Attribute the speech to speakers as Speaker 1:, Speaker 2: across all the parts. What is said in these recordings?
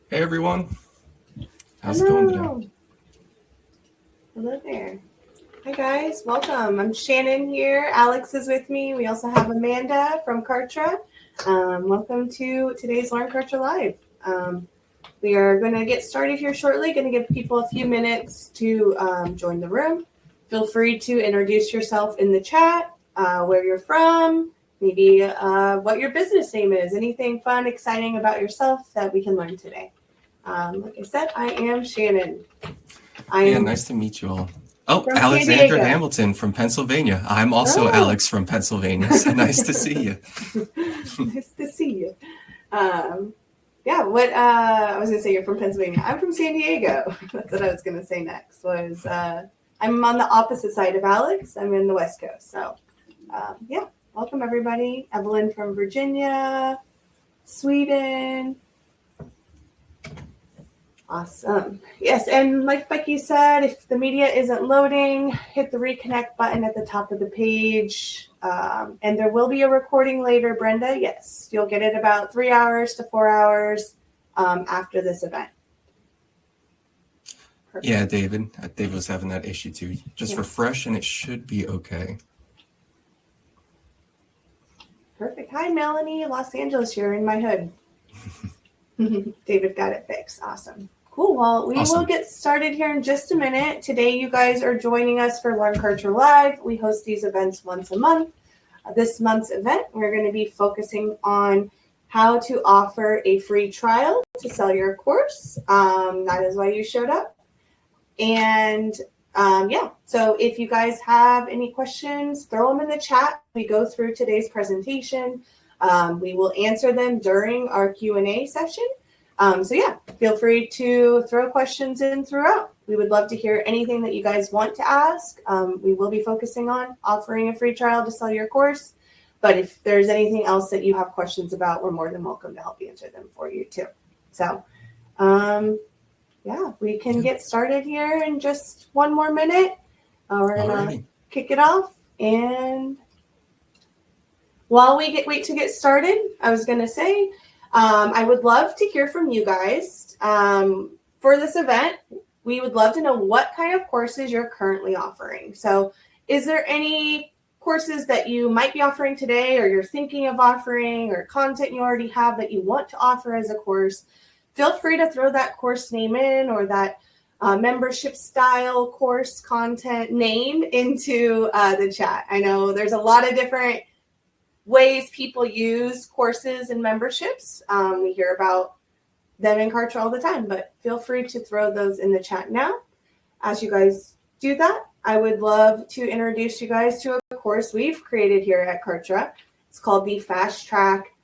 Speaker 1: Hey everyone, how's it going today?
Speaker 2: Hello. Hello there. Hi guys, welcome. I'm Shannon here. Alex is with me. We also have Amanda from Kartra. Welcome to today's Learn Kartra Live. We are going to get started here shortly. Going to give people a few minutes to join the room. Feel free to introduce yourself in the chat, where you're from, maybe what your business name is, anything fun, exciting about yourself that we can learn today. Like I said, I am Shannon.
Speaker 1: Nice to meet you all. Oh,
Speaker 2: From
Speaker 1: Alexander
Speaker 2: San Diego.
Speaker 1: Hamilton from Pennsylvania. I'm also Alex from Pennsylvania, so nice to see you.
Speaker 2: Nice to see you. I was going to say you're from Pennsylvania. I'm from San Diego. That's what I was going to say next. I'm on the opposite side of Alex. I'm in the West Coast. So, welcome everybody. Evelyn from Virginia, Sweden. Awesome. Yes, and like Becky said, if the media isn't loading, hit the reconnect button at the top of the page. And there will be a recording later, Brenda. Yes, you'll get it about 3 hours to 4 hours after this event.
Speaker 1: Perfect. Yeah, David. David was having that issue too. Just refresh and it should be okay.
Speaker 2: Perfect. Hi, Melanie, Los Angeles. You're in my hood. David got it fixed. Awesome. Cool. Well, we will get started here in just a minute. Today, you guys are joining us for Learn Kartra Live. We host these events once a month. This month's event, we're going to be focusing on how to offer a free trial to sell your course. That is why you showed up. And so if you guys have any questions, throw them in the chat. We go through today's presentation. We will answer them during our Q&A session. Feel free to throw questions in throughout. We would love to hear anything that you guys want to ask. We will be focusing on offering a free trial to sell your course. But if there's anything else that you have questions about, we're more than welcome to help answer them for you too. So, we can get started here in just one more minute. We're going to kick it off. And while we wait to get started, I was going to say, I would love to hear from you guys. For this event, we would love to know what kind of courses you're currently offering. So is there any courses that you might be offering today or you're thinking of offering or content you already have that you want to offer as a course? Feel free to throw that course name in or that membership style course content name into the chat. I know there's a lot of different ways people use courses and memberships. We hear about them in Kartra all the time, but feel free to throw those in the chat now. As you guys do that, I would love to introduce you guys to a course we've created here at Kartra. It's called the Fast Track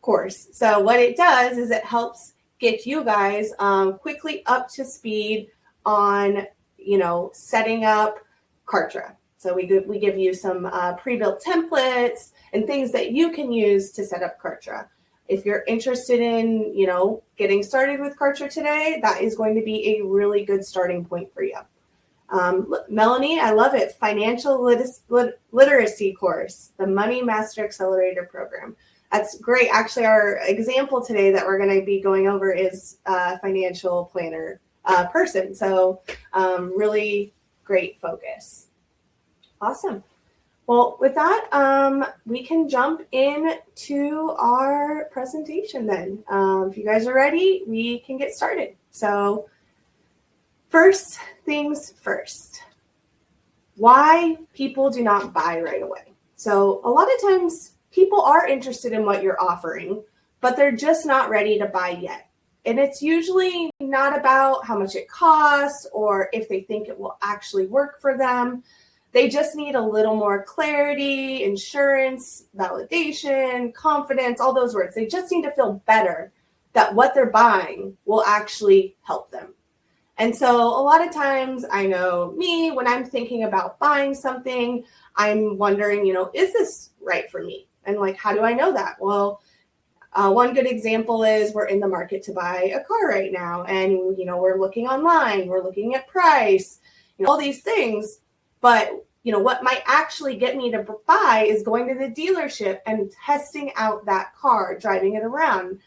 Speaker 2: course. So what it does is it helps get you guys quickly up to speed on, setting up Kartra. So we give you some pre-built templates and things that you can use to set up Kartra. If you're interested in, getting started with Kartra today, that is going to be a really good starting point for you. Melanie, I love it. Financial literacy course, the Money Master Accelerator program. That's great. Actually, our example today that we're going to be going over is a financial planner person. So really great focus. Awesome. Well, with that, we can jump into our presentation then. If you guys are ready, we can get started. So first things first, why people do not buy right away. So a lot of times people are interested in what you're offering, but they're just not ready to buy yet. And it's usually not about how much it costs or if they think it will actually work for them. They just need a little more clarity, insurance, validation, confidence, all those words. They just need to feel better that what they're buying will actually help them. And so a lot of times, I know me, when I'm thinking about buying something, I'm wondering, is this right for me? And how do I know that? Well, one good example is we're in the market to buy a car right now. And, we're looking online, we're looking at price, all these things. But, what might actually get me to buy is going to the dealership and testing out that car, driving it around,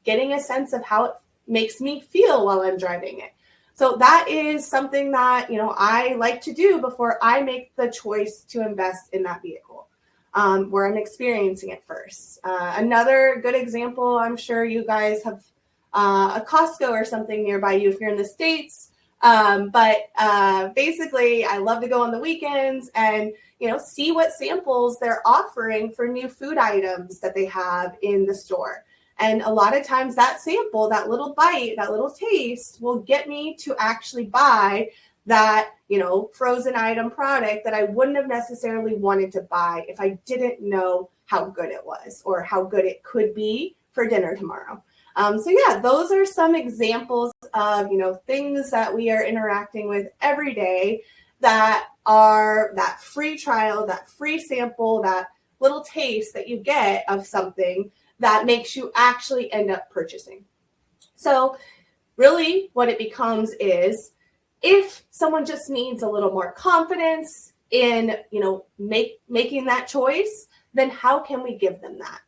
Speaker 2: getting a sense of how it makes me feel while I'm driving it. So that is something that, I like to do before I make the choice to invest in that vehicle, where I'm experiencing it first. Another good example, I'm sure you guys have a Costco or something nearby you if you're in the States. But basically, I love to go on the weekends and, see what samples they're offering for new food items that they have in the store. And a lot of times that sample, that little bite, that little taste will get me to actually buy that, frozen item product that I wouldn't have necessarily wanted to buy if I didn't know how good it was or how good it could be for dinner tomorrow. So yeah, those are some examples of, things that we are interacting with every day that are that free trial, that free sample, that little taste that you get of something that makes you actually end up purchasing. So really what it becomes is, if someone just needs a little more confidence in, making that choice, then how can we give them that?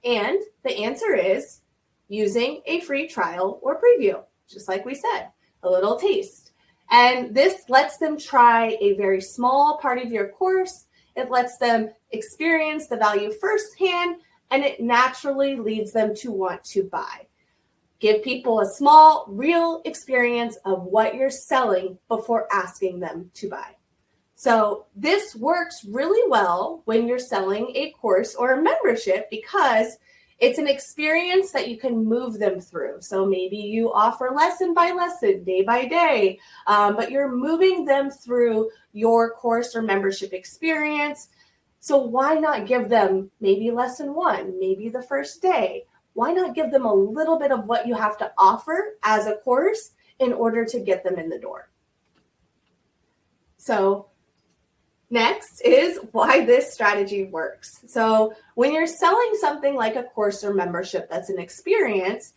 Speaker 2: And the answer is using a free trial or preview, just like we said, a little taste. And this lets them try a very small part of your course. It lets them experience the value firsthand, and it naturally leads them to want to buy. Give people a small, real experience of what you're selling before asking them to buy. So this works really well when you're selling a course or a membership, because it's an experience that you can move them through. So maybe you offer lesson by lesson, day by day, but you're moving them through your course or membership experience. So why not give them maybe lesson 1, maybe the first day? Why not give them a little bit of what you have to offer as a course in order to get them in the door? So next is why this strategy works. So when you're selling something like a course or membership that's an experience,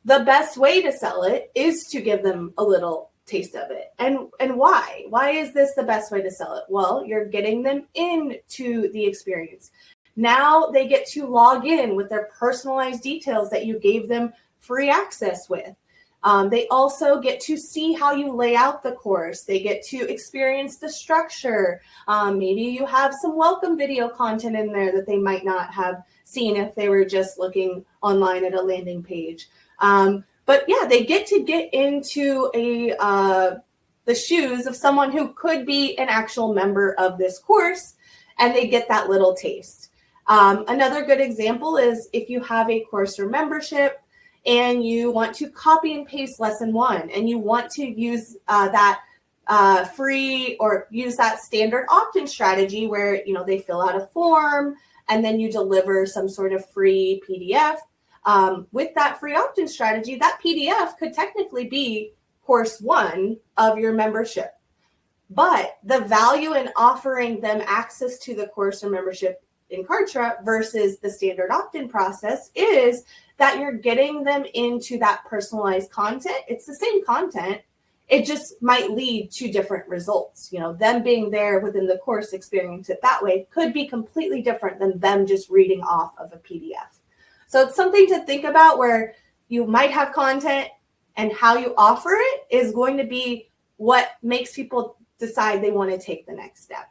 Speaker 2: the best way to sell it is to give them a little taste of it. And why? Why is this the best way to sell it? Well, you're getting them into the experience. Now they get to log in with their personalized details that you gave them free access with. They also get to see how you lay out the course. They get to experience the structure. Maybe you have some welcome video content in there that they might not have seen if they were just looking online at a landing page. But yeah, they get to get into the shoes of someone who could be an actual member of this course, and they get that little taste. Another good example is if you have a course or membership and you want to copy and paste lesson 1, and you want to use that free or use that standard opt-in strategy where, they fill out a form and then you deliver some sort of free PDF. With that free opt-in strategy, that PDF could technically be course 1 of your membership. But the value in offering them access to the course or membership in Kartra versus the standard opt-in process is that you're getting them into that personalized content. It's the same content. It just might lead to different results. Them being there within the course, experience it that way could be completely different than them just reading off of a PDF. So it's something to think about, where you might have content and how you offer it is going to be what makes people decide they want to take the next step.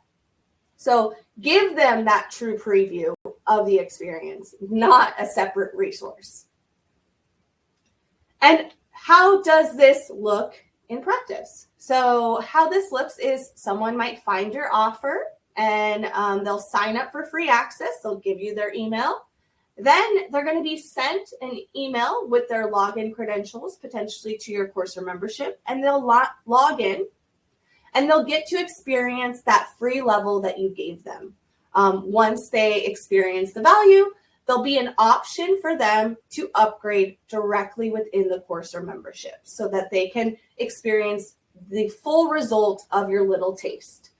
Speaker 2: So give them that true preview of the experience, not a separate resource. And how does this look in practice? So how this looks is someone might find your offer and they'll sign up for free access. They'll give you their email. Then they're going to be sent an email with their login credentials, potentially to your course or membership, and they'll log in. And they'll get to experience that free level that you gave them. Once they experience the value, there'll be an option for them to upgrade directly within the course or membership so that they can experience the full result of your little taste.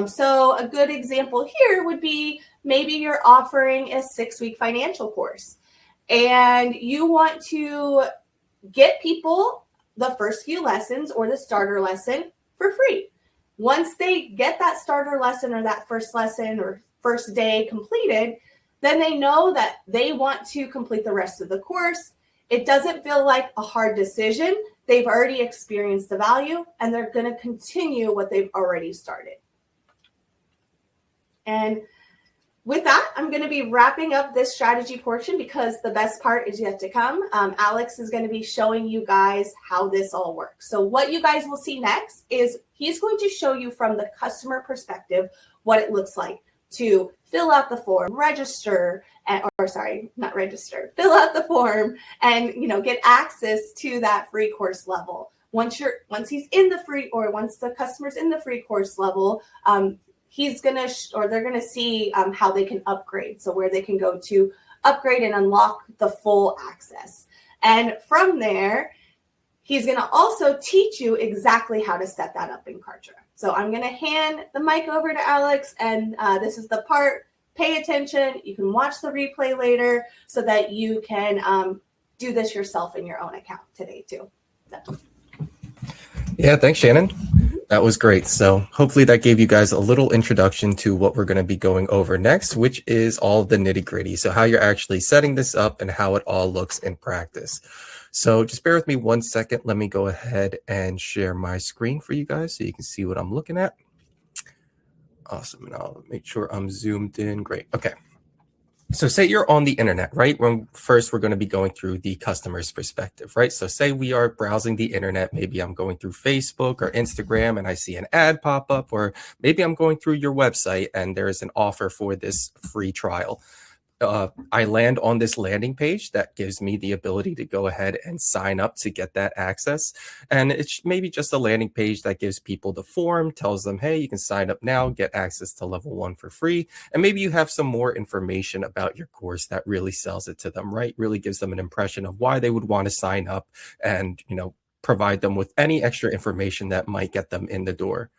Speaker 2: So a good example here would be maybe you're offering a 6-week financial course and you want to get people the first few lessons or the starter lesson for free. Once they get that starter lesson or that first lesson or first day completed, then they know that they want to complete the rest of the course. it doesn't feel like a hard decision. They've already experienced the value and they're going to continue what they've already started. And with that, I'm going to be wrapping up this strategy portion because the best part is yet to come. Alex is going to be showing you guys how this all works. So what you guys will see next is he's going to show you from the customer perspective what it looks like to fill out the form, register, fill out the form and, get access to that free course level. Once he's in the free, or once the customer's in the free course level, they're gonna see how they can upgrade. So where they can go to upgrade and unlock the full access. And from there, he's gonna also teach you exactly how to set that up in Kartra. So I'm gonna hand the mic over to Alex, and this is the part, pay attention. You can watch the replay later so that you can do this yourself in your own account today too. So.
Speaker 1: Yeah, thanks, Shannon. That was great. So hopefully that gave you guys a little introduction to what we're going to be going over next, which is all the nitty gritty. So how you're actually setting this up and how it all looks in practice. So just bear with me 1 second. Let me go ahead and share my screen for you guys so you can see what I'm looking at. Awesome. And I'll make sure I'm zoomed in. Great. Okay. So say you're on the internet, right? First, we're going to be going through the customer's perspective, right? So say we are browsing the internet. Maybe I'm going through Facebook or Instagram and I see an ad pop up, or maybe I'm going through your website and there is an offer for this free trial. I land on this landing page that gives me the ability to go ahead and sign up to get that access. And it's maybe just a landing page that gives people the form, tells them, hey, you can sign up now, get access to level 1 for free. And maybe you have some more information about your course that really sells it to them, right? Really gives them an impression of why they would want to sign up and, provide them with any extra information that might get them in the door.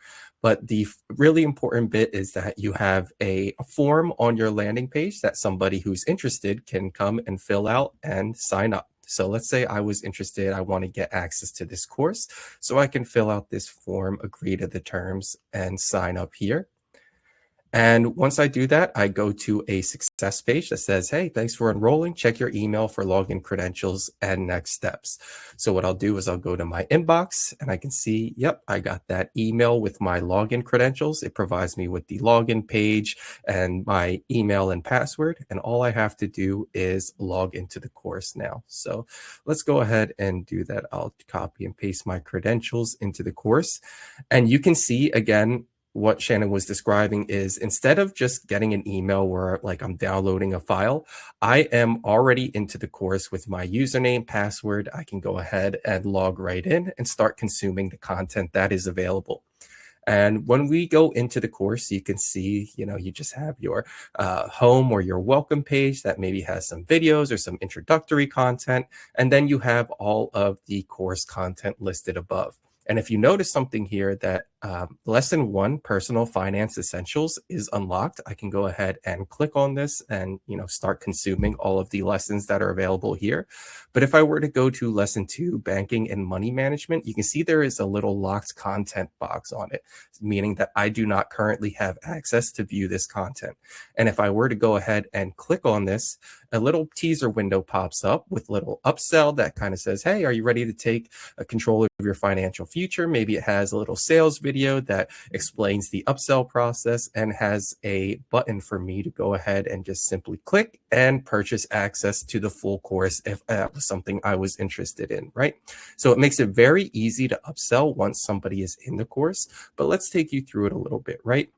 Speaker 1: But the really important bit is that you have a form on your landing page that somebody who's interested can come and fill out and sign up. So let's say I was interested, I want to get access to this course. So I can fill out this form, agree to the terms, and sign up here. And once I do that, I go to a success page that says, hey, thanks for enrolling. Check your email for login credentials and next steps. So what I'll do is I'll go to my inbox and I can see, yep, I got that email with my login credentials. It provides me with the login page and my email and password. And all I have to do is log into the course now. So let's go ahead and do that. I'll copy and paste my credentials into the course. And you can see again, what Shannon was describing is instead of just getting an email where like I'm downloading a file, I am already into the course with my username, password. I can go ahead and log right in and start consuming the content that is available. And when we go into the course, you can see, you just have your home or your welcome page that maybe has some videos or some introductory content. And then you have all of the course content listed above. And if you notice something here that lesson 1, personal finance essentials, is unlocked, I can go ahead and click on this and, start consuming all of the lessons that are available here. But if I were to go to lesson 2, banking and money management, you can see there is a little locked content box on it, meaning that I do not currently have access to view this content. And if I were to go ahead and click on this, a little teaser window pops up with little upsell that kind of says, hey, are you ready to take control of your financial future? Maybe it has a little sales video that explains the upsell process and has a button for me to go ahead and just simply click and purchase access to the full course if that was something I was interested in, right? So it makes it very easy to upsell once somebody is in the course, but let's take you through it a little bit, right?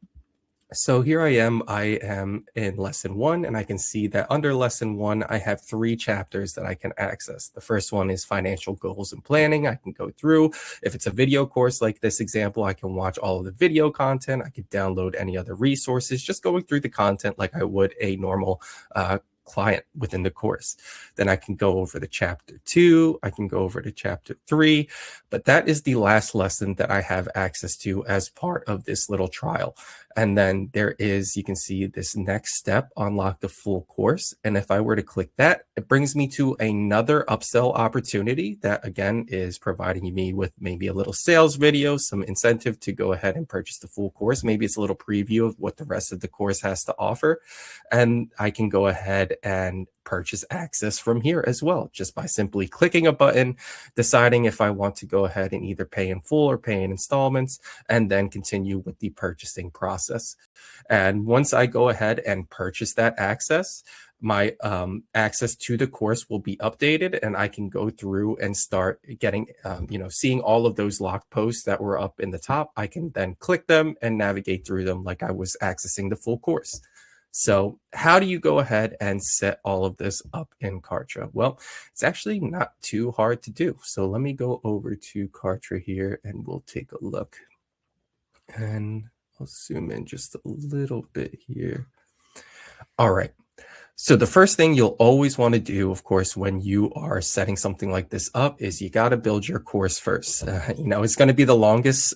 Speaker 1: So here I am in lesson 1, and I can see that under lesson 1, I have 3 chapters that I can access. The first one is financial goals and planning. I can go through. If it's a video course like this example, I can watch all of the video content. I could download any other resources, just going through the content like I would a normal client within the course. Then I can go over to chapter 2, I can go over to chapter 3, but that is the last lesson that I have access to as part of this little trial. And then there is, you can see this next step, unlock the full course. And if I were to click that, it brings me to another upsell opportunity that again is providing me with maybe a little sales video, some incentive to go ahead and purchase the full course. Maybe it's a little preview of what the rest of the course has to offer. And I can go ahead and purchase access from here as well, just by simply clicking a button, deciding if I want to go ahead and either pay in full or pay in installments, and then continue with the purchasing process. And once I go ahead and purchase that access, my access to the course will be updated, and I can go through and start getting, seeing all of those locked posts that were up in the top. I can then click them and navigate through them like I was accessing the full course. So how do you go ahead and set all of this up in Kartra? Well, it's actually not too hard to do. So let me go over to Kartra here and we'll take a look. And I'll zoom in just a little bit here. All right. So the first thing you'll always want to do, of course, when you are setting something like this up is you got to build your course first. It's going to be the longest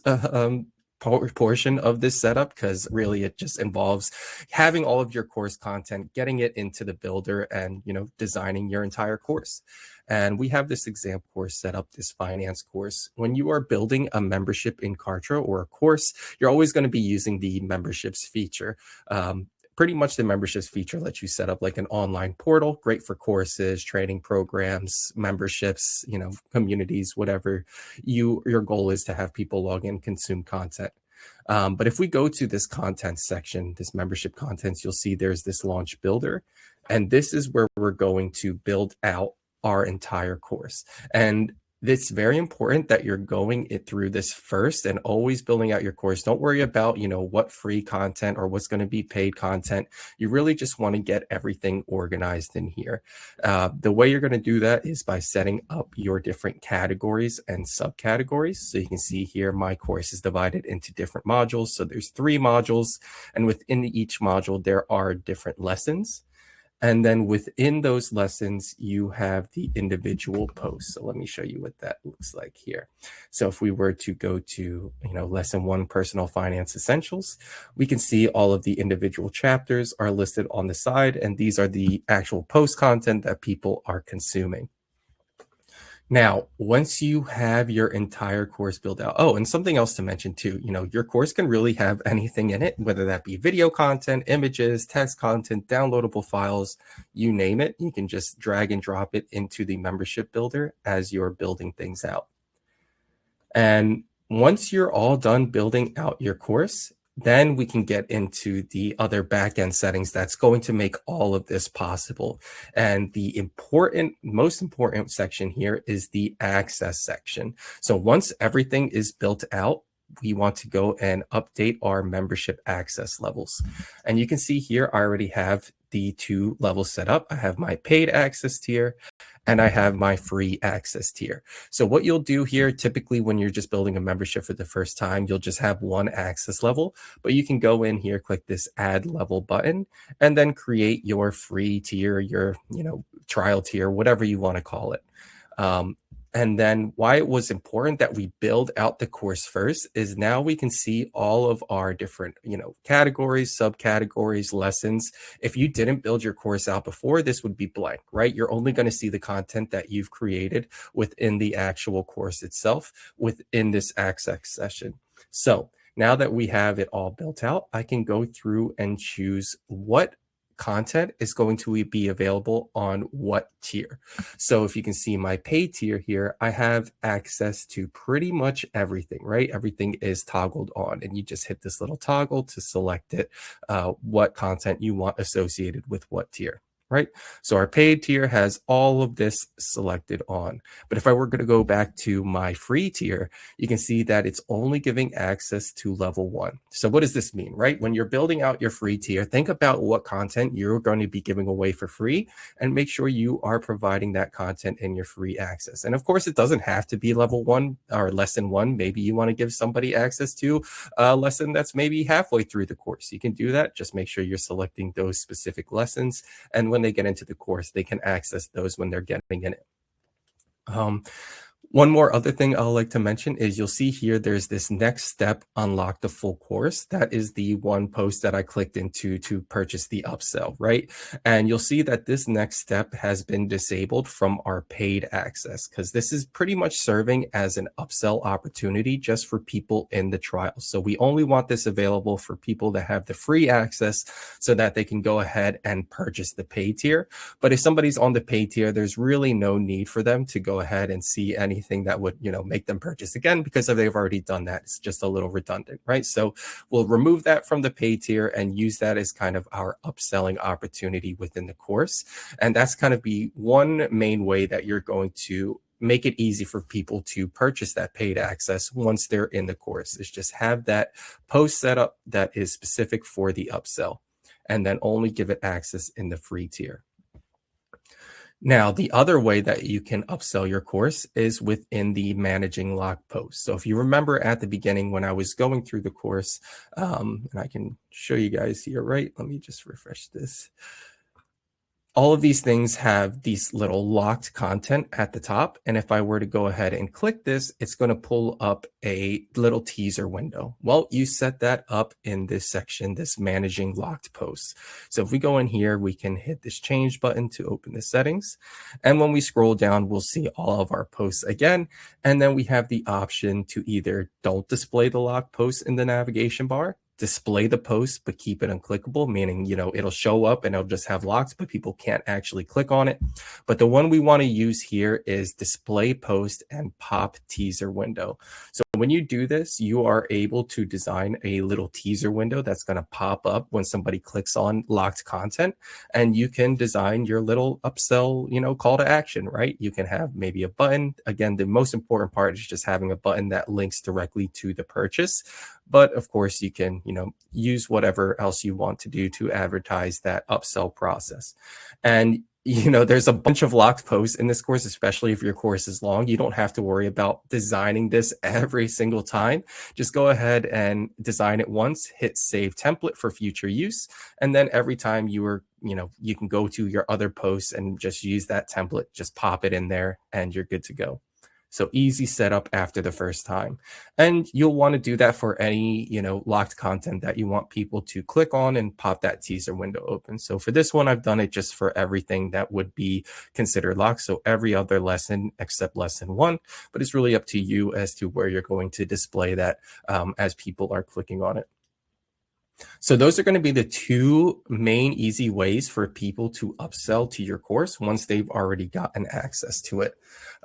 Speaker 1: portion of this setup because really it just involves having all of your course content, getting it into the builder, and designing your entire course. And we have this example course set up, this finance course. When you are building a membership in Kartra or a course, you're always going to be using the memberships feature. Pretty much the memberships feature lets you set up like an online portal, great for courses, training programs, memberships, communities, whatever your goal is to have people log in, consume content. But if we go to this content section, this membership contents, you'll see there's this launch builder. And this is where we're going to build out our entire course. And it's very important that you're going it through this first and always building out your course. Don't worry about, what free content or what's going to be paid content. You really just want to get everything organized in here. The way you're going to do that is by setting up your different categories and subcategories. So you can see here, my course is divided into different modules. So there's 3 modules, and within each module, there are different lessons. And then within those lessons, you have the individual posts. So let me show you what that looks like here. So if we were to go to, lesson 1, personal finance essentials, we can see all of the individual chapters are listed on the side. And these are the actual post content that people are consuming. Now, once you have your entire course built out, and something else to mention too, your course can really have anything in it, whether that be video content, images, text content, downloadable files, you name it. You can just drag and drop it into the membership builder as you're building things out. And once you're all done building out your course, then we can get into the other backend settings that's going to make all of this possible. And the most important section here is the access section. So once everything is built out, we want to go and update our membership access levels. And you can see here, I already have the 2 levels set up. I have my paid access tier and I have my free access tier. So what you'll do here, typically when you're just building a membership for the first time, you'll just have 1 access level, but you can go in here, click this add level button, and then create your free tier, your, trial tier, whatever you want to call it. And then why it was important that we build out the course first is now we can see all of our different, categories, subcategories, lessons. If you didn't build your course out before, this would be blank, right? You're only going to see the content that you've created within the actual course itself within this access session. So now that we have it all built out, I can go through and choose what content is going to be available on what tier. So if you can see my paid tier here, I have access to pretty much everything, right? Everything is toggled on, and you just hit this little toggle to select it, what content you want associated with what tier. Right? So our paid tier has all of this selected on. But if I were going to go back to my free tier, you can see that it's only giving access to level 1. So what does this mean, right? When you're building out your free tier, think about what content you're going to be giving away for free and make sure you are providing that content in your free access. And of course, it doesn't have to be level 1 or lesson 1. Maybe you want to give somebody access to a lesson that's maybe halfway through the course. You can do that. Just make sure you're selecting those specific lessons. And when they get into the course, they can access those when they're getting in it. One more other thing I'll like to mention is you'll see here there's this next step, unlock the full course. That is the one post that I clicked into to purchase the upsell, right? And you'll see that this next step has been disabled from our paid access because this is pretty much serving as an upsell opportunity just for people in the trial. So we only want this available for people that have the free access so that they can go ahead and purchase the paid tier. But if somebody's on the paid tier, there's really no need for them to go ahead and see anything that would, make them purchase again, because if they've already done that, it's just a little redundant, right? So we'll remove that from the paid tier and use that as kind of our upselling opportunity within the course. And that's kind of be one main way that you're going to make it easy for people to purchase that paid access once they're in the course, is just have that post set up that is specific for the upsell, and then only give it access in the free tier. Now, the other way that you can upsell your course is within the managing locked posts. So if you remember at the beginning when I was going through the course, and I can show you guys here, right? Let me just refresh this. All of these things have these little locked content at the top. And if I were to go ahead and click this, it's going to pull up a little teaser window. Well, you set that up in this section, this managing locked posts. So if we go in here, we can hit this change button to open the settings. And when we scroll down, we'll see all of our posts again. And then we have the option to either don't display the locked posts in the navigation bar, display the post but keep it unclickable, meaning it'll show up and it'll just have locks but people can't actually click on it. But the one we want to use here is display post and pop teaser window. So when you do this, you are able to design a little teaser window that's going to pop up when somebody clicks on locked content, and you can design your little upsell call to action, right? You can have maybe a button. Again, the most important part is just having a button that links directly to the purchase. But of course, you can, use whatever else you want to do to advertise that upsell process. And, there's a bunch of locked posts in this course, especially if your course is long. You don't have to worry about designing this every single time. Just go ahead and design it once, hit save template for future use. And then every time you can go to your other posts and just use that template, just pop it in there and you're good to go. So easy setup after the first time. And you'll want to do that for any, locked content that you want people to click on and pop that teaser window open. So for this one, I've done it just for everything that would be considered locked. So every other lesson except lesson 1, but it's really up to you as to where you're going to display that as people are clicking on it. So those are going to be the two main easy ways for people to upsell to your course once they've already gotten access to it.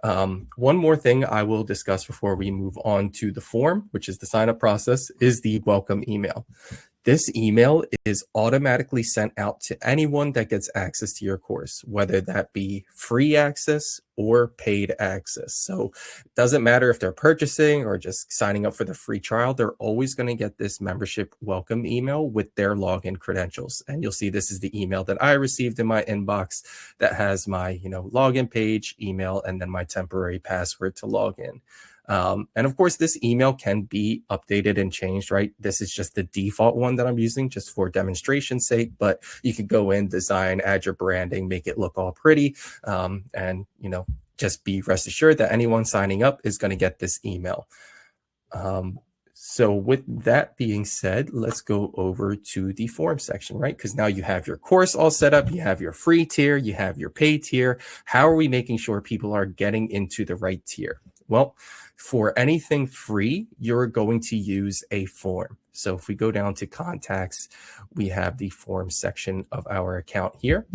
Speaker 1: One more thing I will discuss before we move on to the form, which is the sign up process, is the welcome email. This email is automatically sent out to anyone that gets access to your course, whether that be free access or paid access. So it doesn't matter if they're purchasing or just signing up for the free trial, they're always going to get this membership welcome email with their login credentials. And you'll see this is the email that I received in my inbox that has my, login page, email, and then my temporary password to log in. And of course, this email can be updated and changed, right? This is just the default one that I'm using just for demonstration's sake, but you could go in, design, add your branding, make it look all pretty. And, just be rest assured that anyone signing up is going to get this email. So with that being said, let's go over to the form section, right? Because now you have your course all set up, you have your free tier, you have your paid tier. How are we making sure people are getting into the right tier? Well, for anything free, you're going to use a form. So if we go down to contacts, we have the form section of our account here.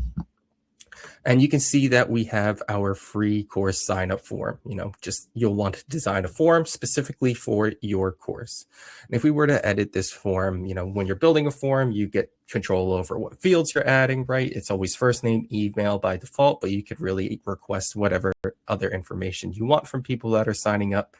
Speaker 1: And you can see that we have our free course sign up form. You'll want to design a form specifically for your course. And if we were to edit this form, when you're building a form, you get control over what fields you're adding, right? It's always first name, email by default, but you could really request whatever other information you want from people that are signing up.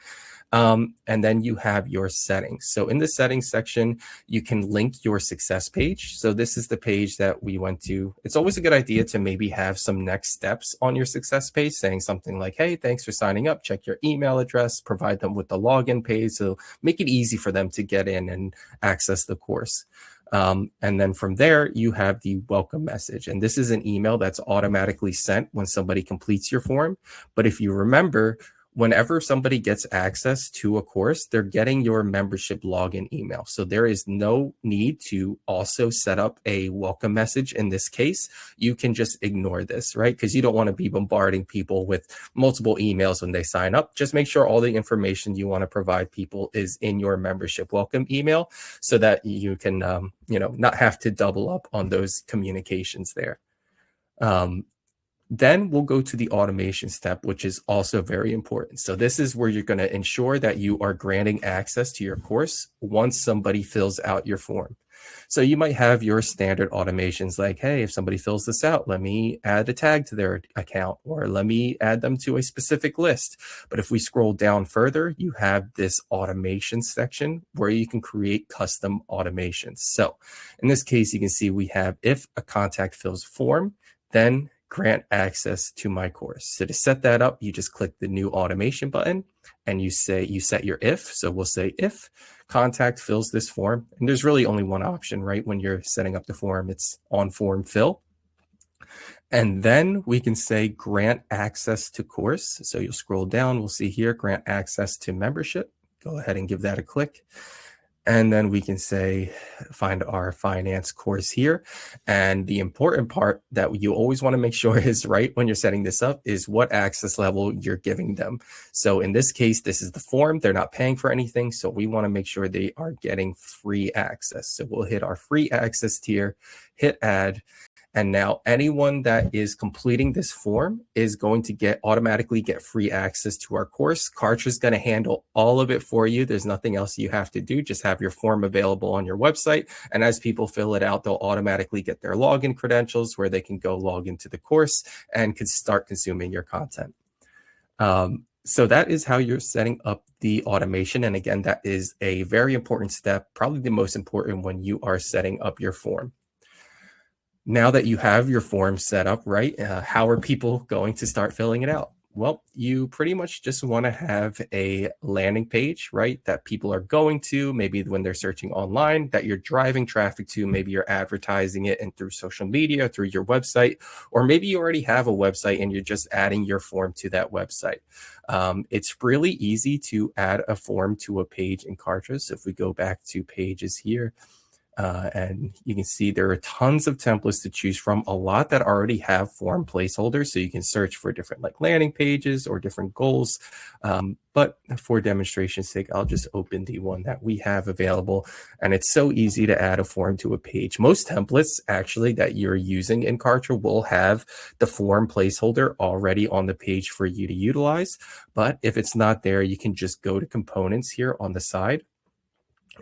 Speaker 1: And then you have your settings. So in the settings section, you can link your success page. So this is the page that we went to. It's always a good idea to maybe have some next steps on your success page saying something like, hey, thanks for signing up. Check your email address, provide them with the login page. So make it easy for them to get in and access the course. And then from there, you have the welcome message. And this is an email that's automatically sent when somebody completes your form. But if you remember, whenever somebody gets access to a course, they're getting your membership login email. So there is no need to also set up a welcome message in this case. You can just ignore this, right? Because you don't want to be bombarding people with multiple emails when they sign up. Just make sure all the information you want to provide people is in your membership welcome email so that you can, not have to double up on those communications there. Then we'll go to the automation step, which is also very important. So this is where you're going to ensure that you are granting access to your course once somebody fills out your form. So you might have your standard automations like, hey, if somebody fills this out, let me add a tag to their account, or let me add them to a specific list. But if we scroll down further, you have this automation section where you can create custom automations. So in this case, you can see we have if a contact fills form, then grant access to my course. So to set that up, you just click the new automation button and you set your if. So we'll say if contact fills this form, and there's really only one option, right? When you're setting up the form, it's on form fill. And then we can say grant access to course. So you'll scroll down, we'll see here, grant access to membership. Go ahead and give that a click. And then we can say, find our finance course here. And the important part that you always want to make sure is right when you're setting this up is what access level you're giving them. So in this case, this is the form. They're not paying for anything. So we want to make sure they are getting free access. So we'll hit our free access tier, hit add. And now anyone that is completing this form is going to automatically get free access to our course. Kartra is going to handle all of it for you. There's nothing else you have to do. Just have your form available on your website. And as people fill it out, they'll automatically get their login credentials where they can go log into the course and can start consuming your content. So that is how you're setting up the automation. And again, that is a very important step, probably the most important when you are setting up your form. Now that you have your form set up, right, how are people going to start filling it out? Well, you pretty much just want to have a landing page, right, that people are going to, maybe when they're searching online, that you're driving traffic to, maybe you're advertising it and through social media, through your website, or maybe you already have a website and you're just adding your form to that website. It's really easy to add a form to a page in Kartra. So if we go back to pages here, and you can see there are tons of templates to choose from, a lot that already have form placeholders. So you can search for different like landing pages or different goals. But for demonstration's sake, I'll just open the one that we have available. And it's so easy to add a form to a page. Most templates actually that you're using in Kartra will have the form placeholder already on the page for you to utilize. But if it's not there, you can just go to components here on the side.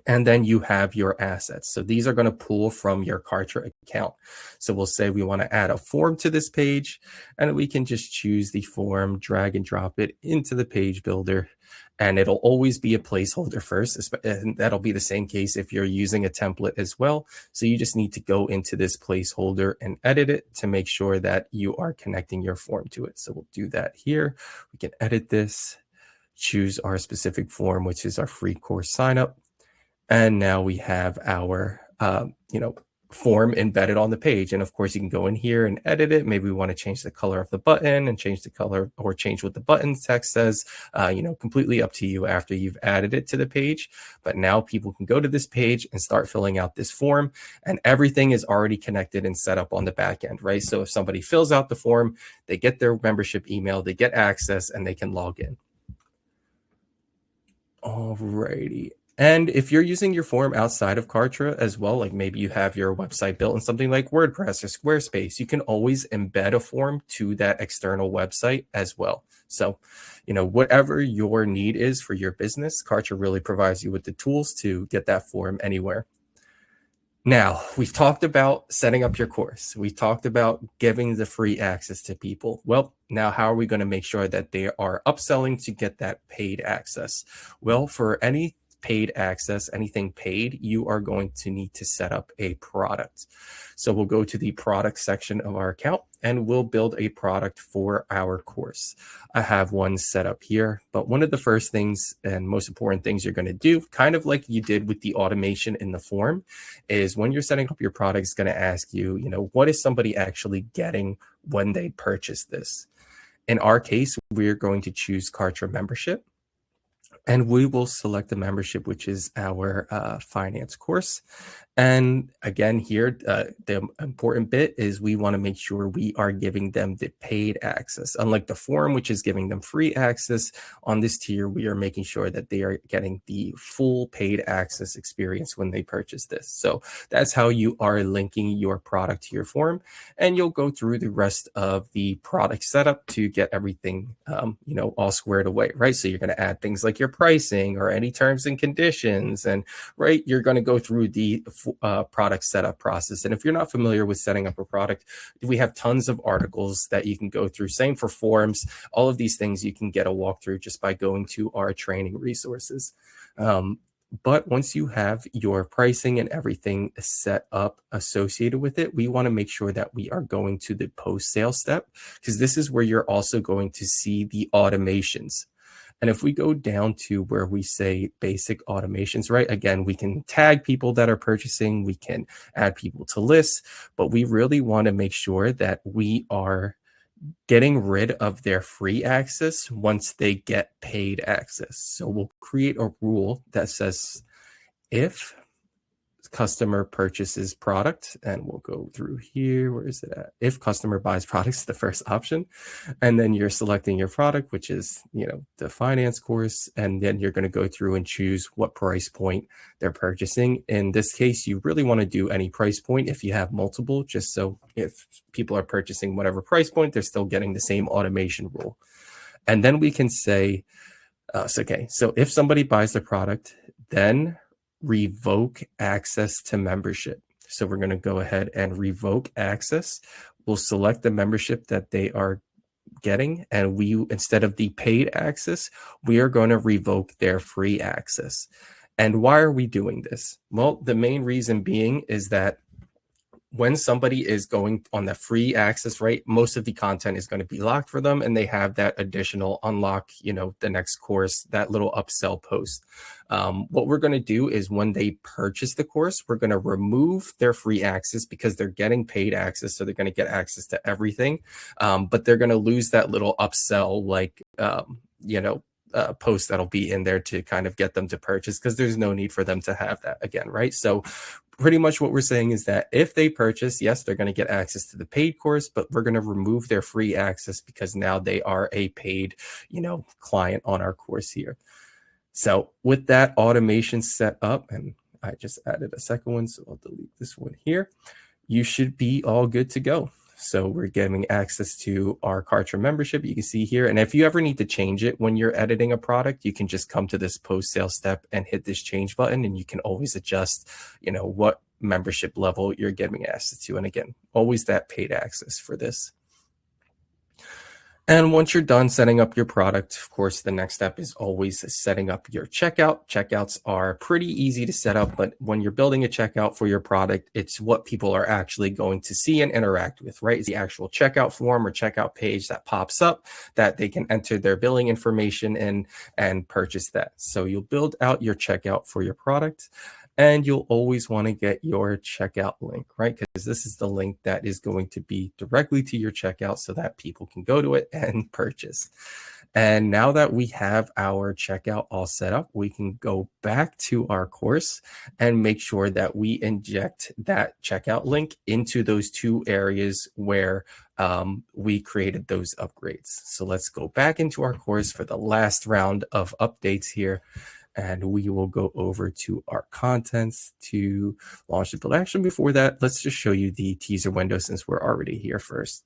Speaker 1: And then you have your assets. So these are going to pull from your Kartra account. So we'll say we want to add a form to this page, and we can just choose the form, drag and drop it into the page builder, and it'll always be a placeholder first. And that'll be the same case if you're using a template as well. So you just need to go into this placeholder and edit it to make sure that you are connecting your form to it. So we'll do that here. We can edit this, choose our specific form, which is our free course sign up. And now we have our, form embedded on the page. And of course, you can go in here and edit it. Maybe we want to change the color of the button and change the color or change what the button text says, completely up to you after you've added it to the page. But now people can go to this page and start filling out this form, and everything is already connected and set up on the back end, right? So if somebody fills out the form, they get their membership email, they get access, and they can log in. Alrighty. And if you're using your form outside of Kartra as well, like maybe you have your website built in something like WordPress or Squarespace, you can always embed a form to that external website as well. So, whatever your need is for your business, Kartra really provides you with the tools to get that form anywhere. Now, we've talked about setting up your course. We talked about giving the free access to people. Well, now how are we going to make sure that they are upselling to get that paid access? Well, for any paid access, anything paid, you are going to need to set up a product. So we'll go to the product section of our account and we'll build a product for our course. I have one set up here, but one of the first things and most important things you're going to do, kind of like you did with the automation in the form, is when you're setting up your product, it's going to ask you, what is somebody actually getting when they purchase this? In our case, we're going to choose Kartra membership. And we will select the membership, which is our finance course. And again, here, the important bit is we want to make sure we are giving them the paid access. Unlike the forum, which is giving them free access, on this tier, we are making sure that they are getting the full paid access experience when they purchase this. So that's how you are linking your product to your forum. And you'll go through the rest of the product setup to get everything, all squared away, right? So you're going to add things like your pricing or any terms and conditions, and right, you're going to go through the product setup process. And if you're not familiar with setting up a product, we have tons of articles that you can go through. Same for forums. All of these things you can get a walkthrough just by going to our training resources. But once you have your pricing and everything set up associated with it, we want to make sure that we are going to the post-sale step, because this is where you're also going to see the automations. And if we go down to where we say basic automations, right? Again, we can tag people that are purchasing, we can add people to lists, but we really want to make sure that we are getting rid of their free access once they get paid access. So we'll create a rule that says if customer purchases product, and we'll go through here. Where is it at? If customer buys products, the first option, and then you're selecting your product, which is, the finance course. And then you're going to go through and choose what price point they're purchasing. In this case, you really want to do any price point if you have multiple, just so if people are purchasing whatever price point, they're still getting the same automation rule. And then we can say, so if somebody buys the product, then revoke access to membership. So we're going to go ahead and revoke access. We'll select the membership that they are getting, and instead of the paid access, we are going to revoke their free access. And why are we doing this? Well, the main reason being is that when somebody is going on the free access, right, most of the content is going to be locked for them, and they have that additional unlock, the next course, that little upsell post. What we're going to do is when they purchase the course, we're going to remove their free access because they're getting paid access. So they're going to get access to everything, but they're going to lose that little upsell, post that'll be in there to kind of get them to purchase, because there's no need for them to have that again, right? So pretty much what we're saying is that if they purchase, yes, they're going to get access to the paid course, but we're going to remove their free access because now they are a paid, client on our course here. So with that automation set up, and I just added a second one, so I'll delete this one here, you should be all good to go. So we're giving access to our Kartra membership, you can see here. And if you ever need to change it when you're editing a product, you can just come to this post-sale step and hit this change button, and you can always adjust, what membership level you're giving access to. And again, always that paid access for this. And once you're done setting up your product, of course, the next step is always setting up your checkout. Checkouts are pretty easy to set up, but when you're building a checkout for your product, it's what people are actually going to see and interact with, right? It's the actual checkout form or checkout page that pops up that they can enter their billing information in and purchase that. So you'll build out your checkout for your product. And you'll always want to get your checkout link, right? Because this is the link that is going to be directly to your checkout so that people can go to it and purchase. And now that we have our checkout all set up, we can go back to our course and make sure that we inject that checkout link into those two areas where we created those upgrades. So let's go back into our course for the last round of updates here. And we will go over to our contents to launch the build. Actually, before that, let's just show you the teaser window since we're already here first.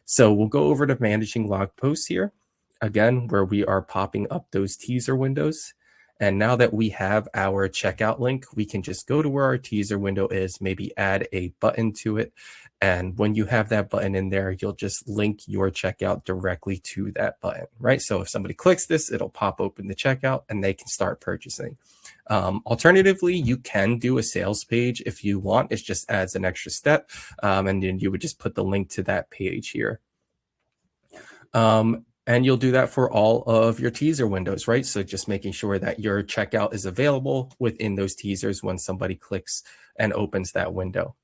Speaker 1: So we'll go over to managing log posts here, again, where we are popping up those teaser windows. And now that we have our checkout link, we can just go to where our teaser window is, maybe add a button to it. And when you have that button in there, you'll just link your checkout directly to that button, right? So if somebody clicks this, it'll pop open the checkout and they can start purchasing. Alternatively, you can do a sales page if you want. It just adds an extra step. And then you would just put the link to that page here. And you'll do that for all of your teaser windows, right? So just making sure that your checkout is available within those teasers when somebody clicks and opens that window.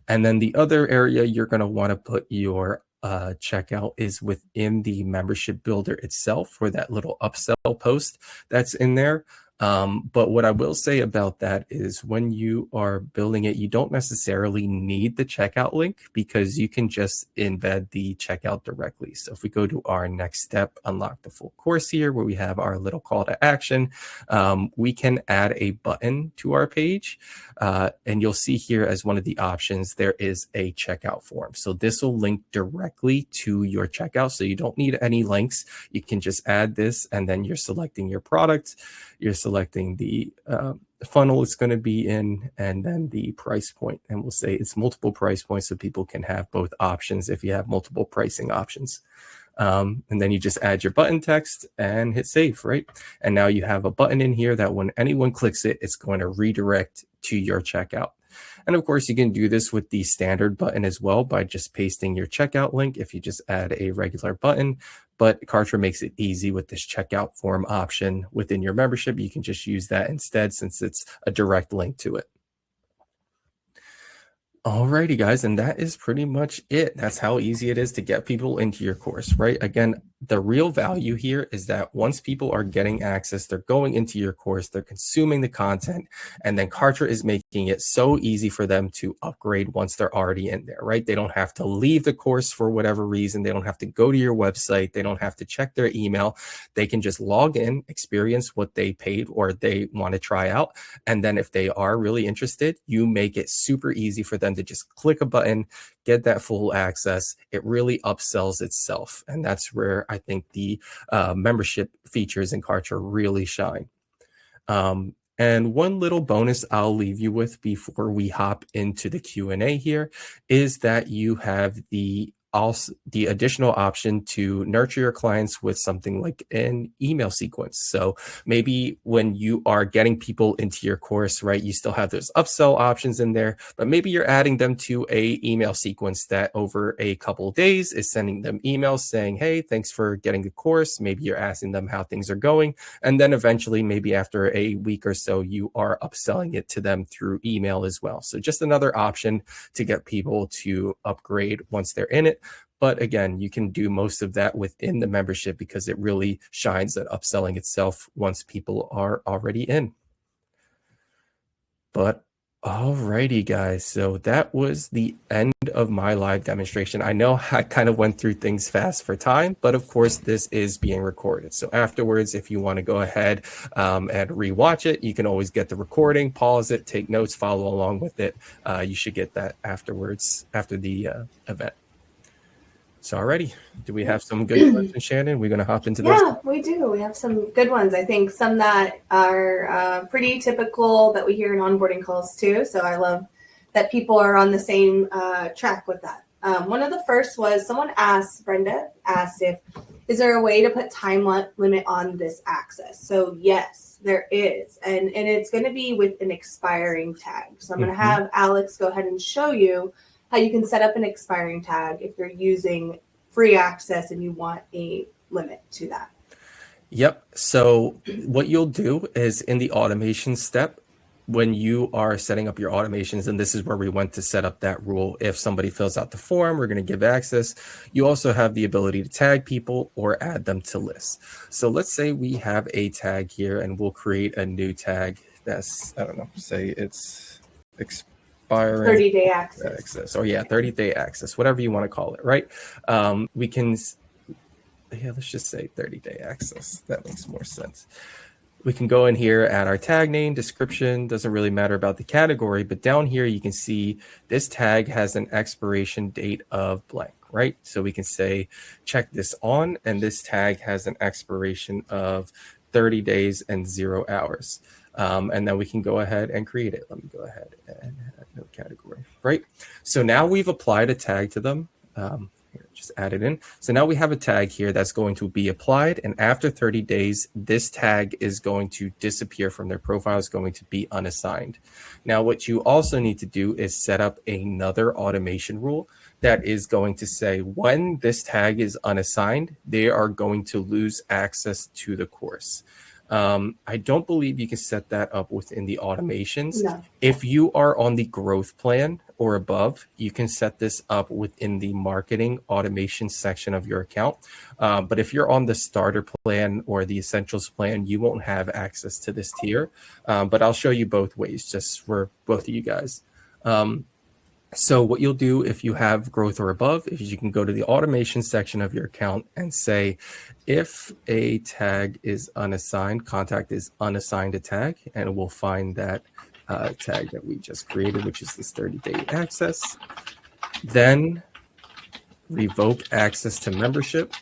Speaker 1: And then the other area, you're going to want to put your checkout is within the membership builder itself for that little upsell post that's in there. But what I will say about that is when you are building it, you don't necessarily need the checkout link because you can just embed the checkout directly. So if we go to our next step, unlock the full course here, where we have our little call to action, we can add a button to our page. And you'll see here as one of the options, there is a checkout form. So this will link directly to your checkout. So you don't need any links. You can just add this, and then you're selecting your product. You're selecting the funnel it's going to be in, and then the price point. And we'll say it's multiple price points so people can have both options if you have multiple pricing options. And then you just add your button text and hit save, right? And now you have a button in here that when anyone clicks it, it's going to redirect to your checkout. And of course, you can do this with the standard button as well by just pasting your checkout link if you just add a regular button. But Kartra makes it easy with this checkout form option within your membership. You can just use that instead since it's a direct link to it. Alrighty, guys, and that is pretty much it. That's how easy it is to get people into your course, right? Again, the real value here is that once people are getting access, they're going into your course, they're consuming the content, and then Kartra is making it so easy for them to upgrade once they're already in there, right? They don't have to leave the course for whatever reason. They don't have to go to your website. They don't have to check their email. They can just log in, experience what they paid or they want to try out. And then if they are really interested, you make it super easy for them to just click a button, get that full access. It really upsells itself. And that's where I think the membership features in Kartra really shine. And one little bonus I'll leave you with before we hop into the Q&A here is that you have the additional option to nurture your clients with something like an email sequence. So maybe when you are getting people into your course, right, you still have those upsell options in there, but maybe you're adding them to a email sequence that over a couple of days is sending them emails saying, hey, thanks for getting the course. Maybe you're asking them how things are going. And then eventually, maybe after a week or so, you are upselling it to them through email as well. So just another option to get people to upgrade once they're in it. But again, you can do most of that within the membership because it really shines at upselling itself once people are already in. But alrighty, guys. So that was the end of my live demonstration. I know I kind of went through things fast for time, but of course this is being recorded. So afterwards, if you want to go ahead and rewatch it, you can always get the recording, pause it, take notes, follow along with it. You should get that afterwards, after the event. So already, do we have some good questions, Shannon? We're going to hop into those?
Speaker 2: Yeah, we do. We have some good ones. I think some that are pretty typical that we hear in onboarding calls too. So I love that people are on the same track with that. One of the first was someone Brenda asked is there a way to put time limit on this access? So yes, there is. And it's going to be with an expiring tag. So I'm going to have Alex go ahead and show you how you can set up an expiring tag if you're using free access and you want a limit to that.
Speaker 1: Yep. So what you'll do is in the automation step, when you are setting up your automations, and this is where we went to set up that rule. If somebody fills out the form, we're going to give access. You also have the ability to tag people or add them to lists. So let's say we have a tag here and we'll create a new tag that's, I don't know, say it's
Speaker 2: 30-day access.
Speaker 1: Or 30-day access, whatever you want to call it, right? We can, let's just say 30-day access. That makes more sense. We can go in here, add our tag name, description, doesn't really matter about the category, but down here you can see this tag has an expiration date of blank, right? So we can say, check this on, and this tag has an expiration of 30 days and 0 hours. And then we can go ahead and create it. Let me go ahead and add no category, right? So now we've applied a tag to them. Here, just add it in. So now we have a tag here that's going to be applied. And after 30 days, this tag is going to disappear from their profile. It's going to be unassigned. Now, what you also need to do is set up another automation rule that is going to say when this tag is unassigned, they are going to lose access to the course. I don't believe you can set that up within the automations.
Speaker 2: No.
Speaker 1: If you are on the growth plan or above, you can set this up within the marketing automation section of your account. But if you're on the starter plan or the essentials plan, you won't have access to this tier. But I'll show you both ways just for both of you guys. So what you'll do if you have growth or above is you can go to the automation section of your account and say, if a tag is unassigned, contact is unassigned a tag, and we'll find that tag that we just created, which is this 30-day access. Then revoke access to membership,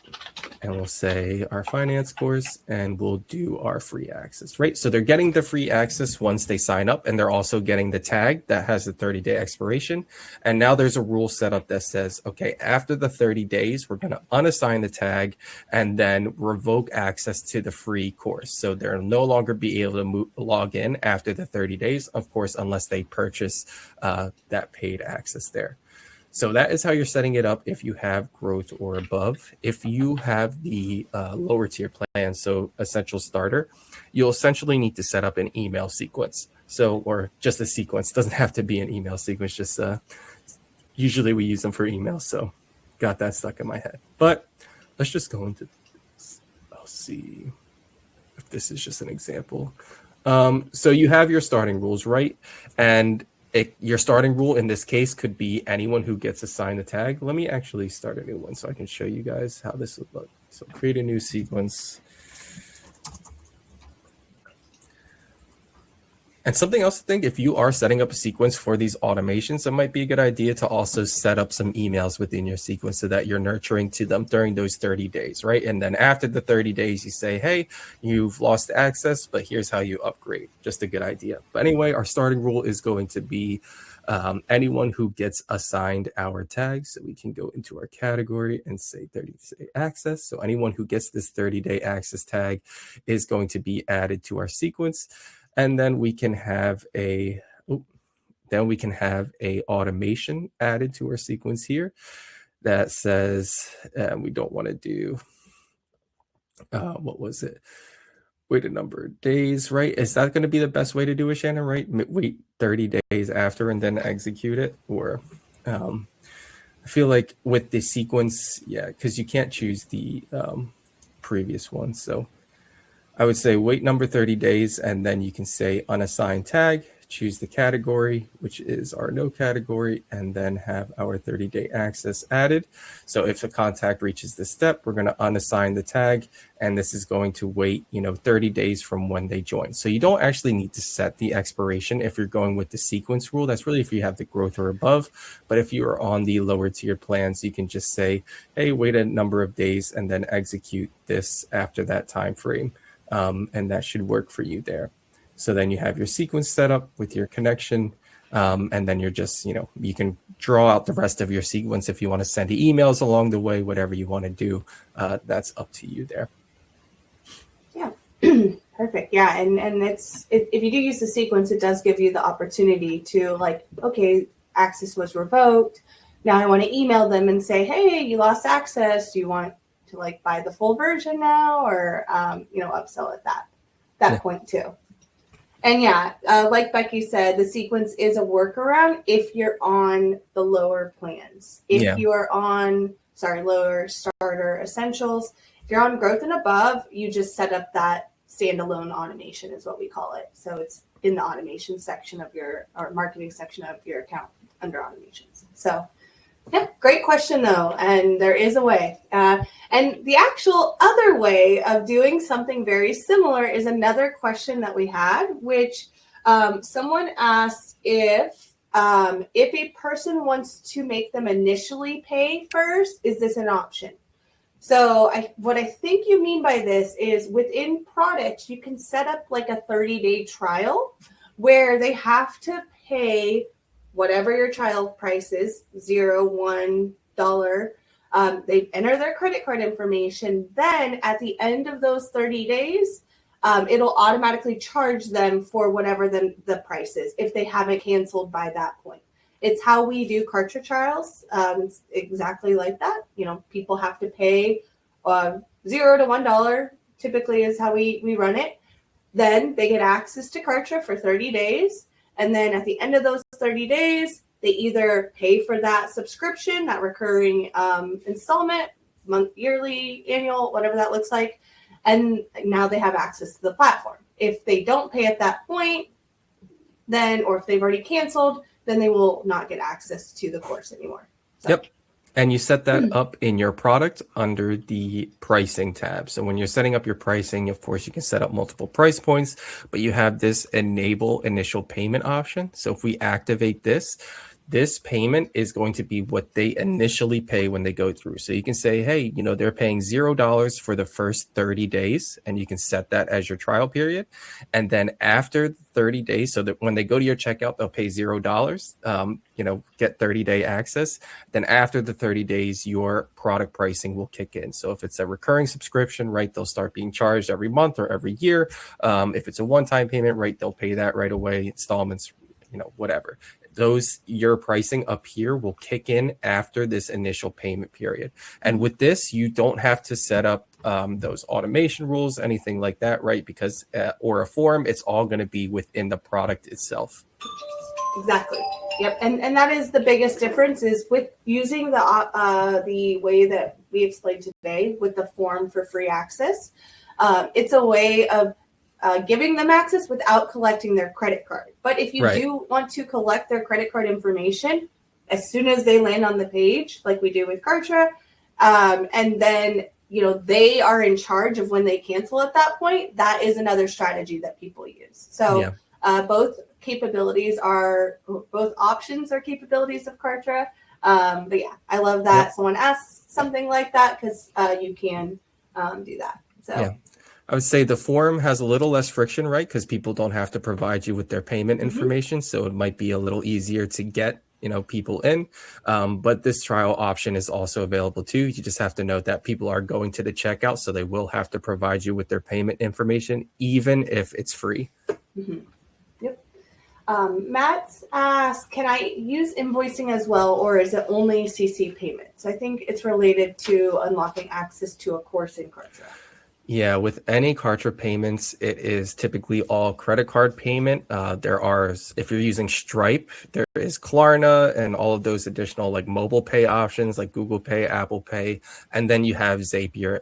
Speaker 1: and we'll say our finance course, and we'll do our free access, right? So they're getting the free access once they sign up, and they're also getting the tag that has the 30-day expiration. And now there's a rule set up that says, okay, after the 30 days, we're going to unassign the tag and then revoke access to the free course. So they'll no longer be able to log in after the 30 days, of course, unless they purchase that paid access there. So that is how you're setting it up if you have growth or above. If you have the lower tier plan, so essential starter, you'll essentially need to set up an email sequence. So, or just a sequence, doesn't have to be an email sequence, just usually we use them for email. So got that stuck in my head, but let's just go into this. I'll see if this is just an example. So you have your starting rules, right? And your starting rule in this case could be anyone who gets assigned a tag. Let me actually start a new one so I can show you guys how this would look. So create a new sequence. And something else to think, if you are setting up a sequence for these automations, it might be a good idea to also set up some emails within your sequence so that you're nurturing to them during those 30 days, right? And then after the 30 days, you say, hey, you've lost access, but here's how you upgrade. Just a good idea. But anyway, our starting rule is going to be anyone who gets assigned our tag. So we can go into our category and say 30-day access. So anyone who gets this 30-day access tag is going to be added to our sequence. And then we can have a automation added to our sequence here that says we don't want to do what was it? Wait a number of days, right? Is that going to be the best way to do it, Shannon? Right? Wait 30 days after and then execute it, or I feel like with the sequence, yeah, because you can't choose the previous one, so. I would say wait number 30 days, and then you can say unassigned tag, choose the category, which is our no category, and then have our 30-day access added. So if a contact reaches this step, we're going to unassign the tag, and this is going to wait, 30 days from when they join. So you don't actually need to set the expiration if you're going with the sequence rule. That's really if you have the growth or above. But if you are on the lower tiered plans, you can just say, hey, wait a number of days and then execute this after that time frame. And that should work for you there. So then you have your sequence set up with your connection. And then you're just, you can draw out the rest of your sequence if you want to send emails along the way, whatever you want to do. That's up to you there.
Speaker 2: Yeah, perfect. Yeah. And if you do use the sequence, it does give you the opportunity to okay, access was revoked. Now I want to email them and say, hey, you lost access. Do you want to buy the full version now, or upsell at that point too? And yeah, like Becky said, the sequence is a workaround if you're on the lower plans. If you are on lower starter essentials, if you're on growth and above, you just set up that standalone automation is what we call it. So it's in the automation section of or marketing section of your account under automations. So yeah, great question though, and there is a way. And the actual other way of doing something very similar is another question that we had, which someone asked if a person wants to make them initially pay first, is this an option? So what I think you mean by this is within products, you can set up a 30-day trial where they have to pay whatever your trial price is, $0, $1. They enter their credit card information. Then at the end of those 30 days, it'll automatically charge them for whatever the price is if they haven't canceled by that point. It's how we do Kartra trials. It's exactly like that. People have to pay $0 to $1 typically is how we run it. then they get access to Kartra for 30 days. And then at the end of those 30 days, they either pay for that subscription, that recurring installment, month, yearly, annual, whatever that looks like. And now they have access to the platform. If they don't pay at that point, then, or if they've already canceled, then they will not get access to the course anymore. So.
Speaker 1: Yep. And you set that up in your product under the pricing tab. So when you're setting up your pricing, of course, you can set up multiple price points, but you have this enable initial payment option. So if we activate this payment is going to be what they initially pay when they go through. So you can say, hey, you know, they're paying $0 for the first 30 days, and you can set that as your trial period. And then after 30 days, so that when they go to your checkout, they'll pay $0, you know, get 30-day access. Then after the 30 days, your product pricing will kick in. So if it's a recurring subscription, right, they'll start being charged every month or every year. If it's a one-time payment, right, they'll pay that right away, installments, you know, whatever. Your pricing up here will kick in after this initial payment period. And with this, you don't have to set up those automation rules, anything like that, right? Because, or a form, it's all going to be within the product itself.
Speaker 2: Exactly. Yep. And that is the biggest difference is with using the way that we explained today with the form for free access. It's a way of giving them access without collecting their credit card. But if you do want to collect their credit card information as soon as they land on the page, like we do with Kartra, and then, you know, they are in charge of when they cancel at that point, that is another strategy that people use. So both options are capabilities of Kartra. But yeah, I love that someone asks something like that because you can do that. So. Yeah.
Speaker 1: I would say the form has a little less friction, right? Because people don't have to provide you with their payment information. So it might be a little easier to get, you know, people in. But this trial option is also available too. You just have to note that people are going to the checkout. So they will have to provide you with their payment information, even if it's free.
Speaker 2: Yep. Matt asks, can I use invoicing as well, or is it only CC payments? I think it's related to unlocking access to a course in Kartra.
Speaker 1: Yeah, with any Kartra payments, it is typically all credit card payment. If you're using Stripe, there is Klarna and all of those additional like mobile pay options like Google Pay, Apple Pay, and then you have Zapier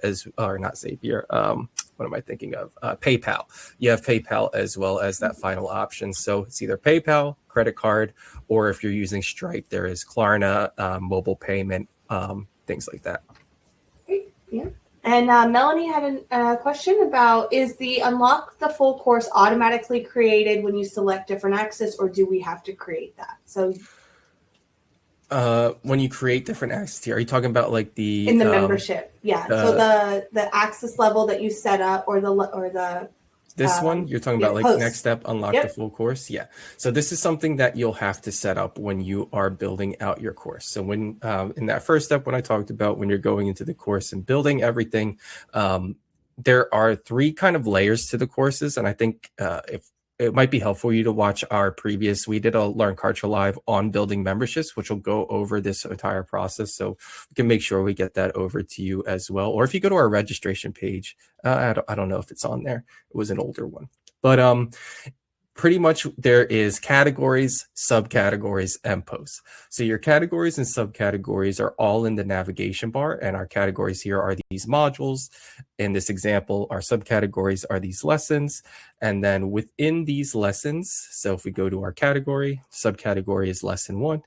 Speaker 1: what am I thinking of? PayPal. You have PayPal as well as that final option. So it's either PayPal, credit card, or if you're using Stripe, there is Klarna, mobile payment, things like that.
Speaker 2: Great. Yeah. And Melanie had a question about, is the unlock the full course automatically created when you select different access, or do we have to create that? So
Speaker 1: when you create different access here, are you talking about like
Speaker 2: in the membership? Yeah. So the access level that you set up or the
Speaker 1: this one you're talking about, like post. Next step, unlock the full course. Yeah. So this is something that you'll have to set up when you are building out your course. So when in that first step, when I talked about when you're going into the course and building everything, there are 3 kind of layers to the courses. And I think if it might be helpful for you to watch we did a Learn Kartra Live on building memberships, which will go over this entire process. So we can make sure we get that over to you as well. Or if you go to our registration page, I don't know if it's on there. It was an older one, but pretty much there is categories, subcategories, and posts. So your categories and subcategories are all in the navigation bar, and our categories here are these modules. In this example, our subcategories are these lessons. And then within these lessons, so if we go to our category, subcategory is lesson 1.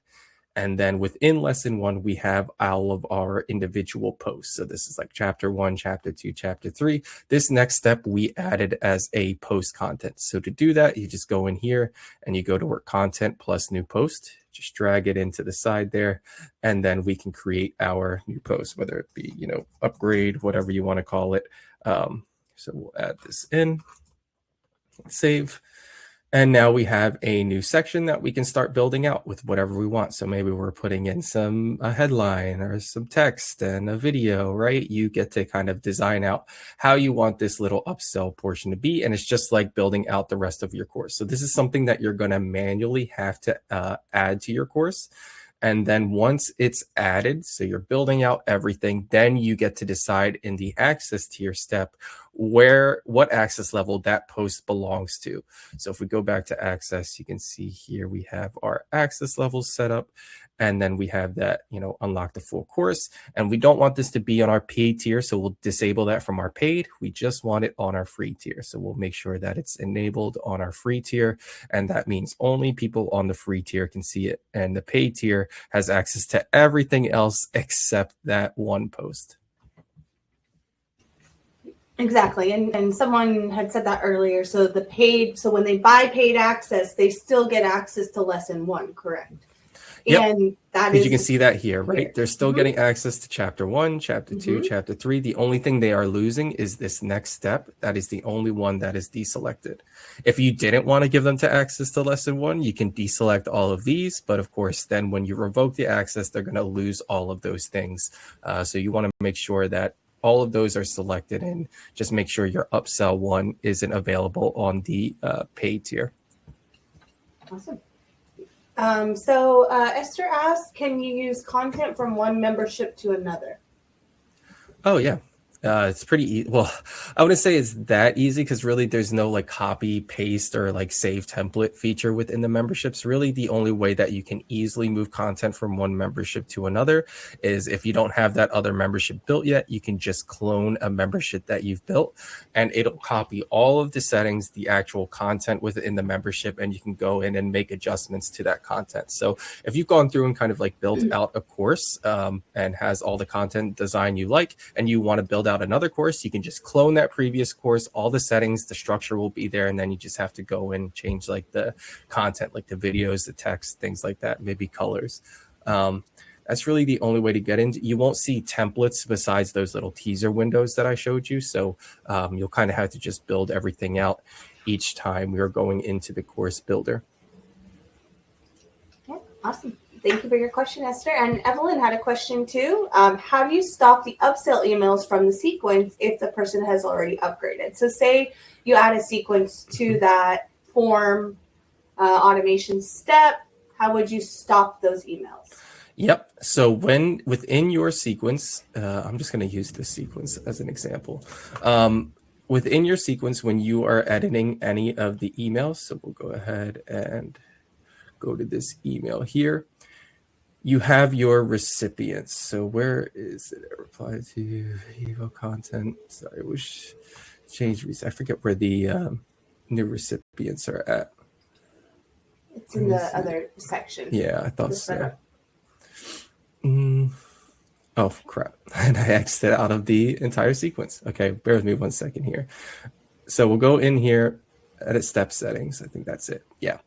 Speaker 1: And then within lesson 1, we have all of our individual posts. So this is like chapter 1, chapter 2, chapter 3. This next step we added as a post content. So to do that, you just go in here and you go to our content plus new post, just drag it into the side there. And then we can create our new post, whether it be, you know, upgrade, whatever you want to call it. So we'll add this in, save. And now we have a new section that we can start building out with whatever we want. So maybe we're putting in a headline or some text and a video, right? You get to kind of design out how you want this little upsell portion to be. And it's just like building out the rest of your course. So this is something that you're going to manually have to add to your course. And then once it's added, so you're building out everything, then you get to decide in the access tier step what access level that post belongs to. So if we go back to access, you can see here we have our access levels set up. And then we have that, unlock the full course. And we don't want this to be on our paid tier, so we'll disable that from our paid. We just want it on our free tier. So we'll make sure that it's enabled on our free tier. And that means only people on the free tier can see it. And the paid tier has access to everything else except that one post.
Speaker 2: Exactly. And someone had said that earlier. So when they buy paid access, they still get access to lesson 1, correct?
Speaker 1: Yep.
Speaker 2: And that
Speaker 1: is,
Speaker 2: is,
Speaker 1: you can see that here, right? They're still getting access to chapter 1, chapter 2, chapter 3. The only thing they are losing is this next step. That is the only one that is deselected. If you didn't want to give them to access to lesson 1, you can deselect all of these. But of course, then when you revoke the access, they're going to lose all of those things. So you want to make sure that all of those are selected and just make sure your upsell 1 isn't available on the paid tier.
Speaker 2: Awesome. So Esther asked, can you use content from one membership to another?
Speaker 1: Oh, yeah. It's pretty easy. Well, I wouldn't say it's that easy because really there's no like copy, paste or like save template feature within the memberships. Really, the only way that you can easily move content from one membership to another is if you don't have that other membership built yet, you can just clone a membership that you've built and it'll copy all of the settings, the actual content within the membership, and you can go in and make adjustments to that content. So if you've gone through and kind of like built out a course and has all the content design you like, and you want to build out another course, you can just clone that previous course, all the settings, the structure will be there, and then you just have to go and change like the content, like the videos, the text, things like that, maybe colors. That's really the only way to get into. You won't see templates besides those little teaser windows that I showed you, so you'll kind of have to just build everything out each time we are going into the course builder.
Speaker 2: Okay, awesome. Thank you for your question, Esther. And Evelyn had a question too. How do you stop the upsell emails from the sequence if the person has already upgraded? So say you add a sequence to that form automation step. How would you stop those emails?
Speaker 1: Yep. So when within your sequence, I'm just going to use this sequence as an example. Within your sequence, when you are editing any of the emails, so we'll go ahead and go to this email here. You have your recipients. So where is it? Reply to email content. Sorry, I forget where the new recipients are at.
Speaker 2: It's in the other section.
Speaker 1: Yeah, I thought so. Oh, crap. And I exited out of the entire sequence. Okay, bear with me 1 second here. So we'll go in here, edit step settings. I think that's it. Yeah.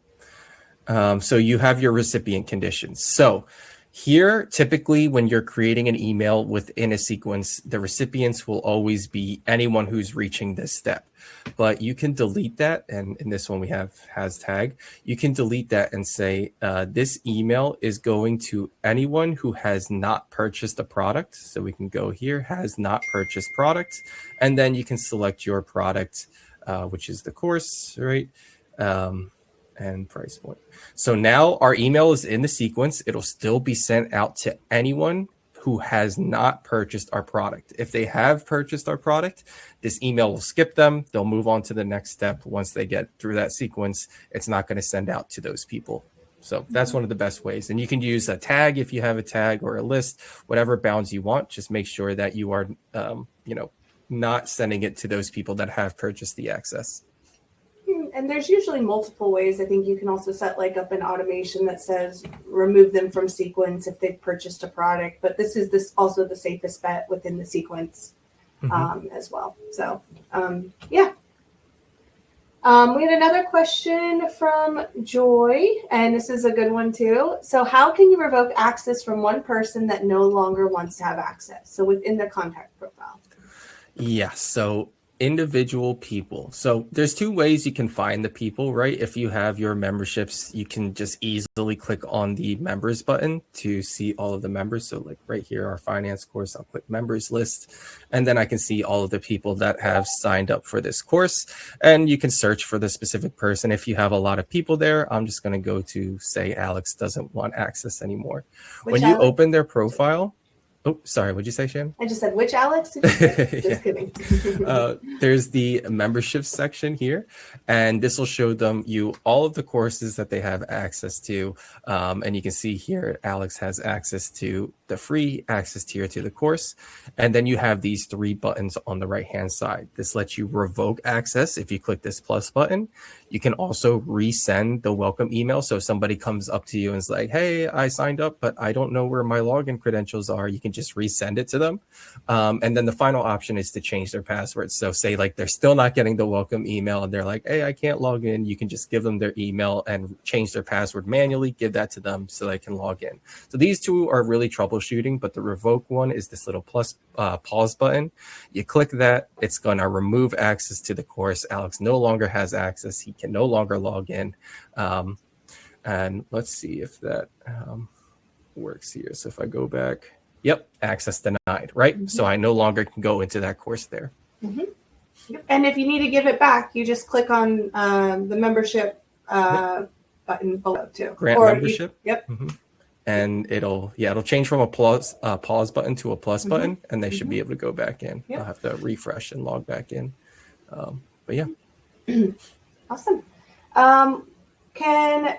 Speaker 1: So you have your recipient conditions. So here, typically, when you're creating an email within a sequence, the recipients will always be anyone who's reaching this step. But you can delete that. And in this one, we have has tag. You can delete that and say, this email is going to anyone who has not purchased a product. So we can go here, has not purchased product. And then you can select your product, which is the course, right? And price point. So now our email is in the sequence. It'll still be sent out to anyone who has not purchased our product. If they have purchased our product, this email will skip them. They'll move on to the next step. Once they get through that sequence, it's not going to send out to those people. So that's one of the best ways. And you can use a tag if you have a tag or a list, whatever bounds you want. Just make sure that you are, not sending it to those people that have purchased the access.
Speaker 2: And there's usually multiple ways. I think you can also set like up an automation that says remove them from sequence if they've purchased a product. But this is also the safest bet within the sequence as well. So, yeah. We had another question from Joy, and this is a good one too. So how can you revoke access from one person that no longer wants to have access? So within the contact profile.
Speaker 1: Yeah. So individual people. So there's two ways you can find the people, right? If you have your memberships, you can just easily click on the members button to see all of the members. So like right here, our finance course, I'll click members list, and then I can see all of the people that have signed up for this course. And you can search for the specific person. If you have a lot of people there, I'm just going to go to say Alex doesn't want access anymore. When you open their profile, oh, sorry. What'd you say, Shannon?
Speaker 2: I just said, which Alex did you say? Just kidding.
Speaker 1: There's the membership section here, and this will show them all of the courses that they have access to. And you can see here, Alex has access to the free access tier to the course. And then you have these three buttons on the right-hand side. This lets you revoke access if you click this plus button. You can also resend the welcome email. So if somebody comes up to you and is like, hey, I signed up, but I don't know where my login credentials are, you can just resend it to them. And then the final option is to change their password. So say like they're still not getting the welcome email and they're like, hey, I can't log in. You can just give them their email and change their password manually, give that to them so they can log in. So these two are really troubleshooting, but the revoke one is this little plus pause button. You click that, it's going to remove access to the course. Alex no longer has access. He can no longer log in. And let's see if that works here. So if I go back, yep, access denied, right? Mm-hmm. So I no longer can go into that course there.
Speaker 2: Mm-hmm. And if you need to give it back, you just click on the membership button below too.
Speaker 1: Grant membership.
Speaker 2: Yep.
Speaker 1: Mm-hmm. And it'll change from a pause button to a plus button, and they should be able to go back in. Yep. I'll have to refresh and log back in. But yeah.
Speaker 2: Awesome. Can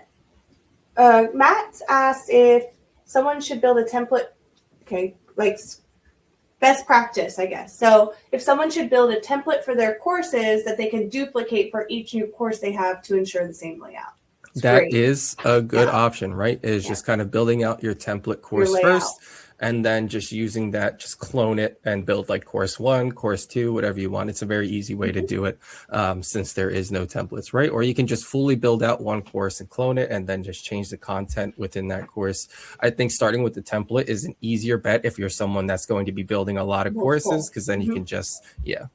Speaker 2: Matt asked if someone should build a template, okay, like best practice, I guess. So if someone should build a template for their courses that they can duplicate for each new course they have to ensure the same layout.
Speaker 1: That is a good option, right? Is just kind of building out your template course first, and then just using that, just clone it and build like course 1, course 2, whatever you want. It's a very easy way to do it since there is no templates, right? Or you can just fully build out one course and clone it and then just change the content within that course. I think starting with the template is an easier bet if you're someone that's going to be building a lot of courses, because then you can just,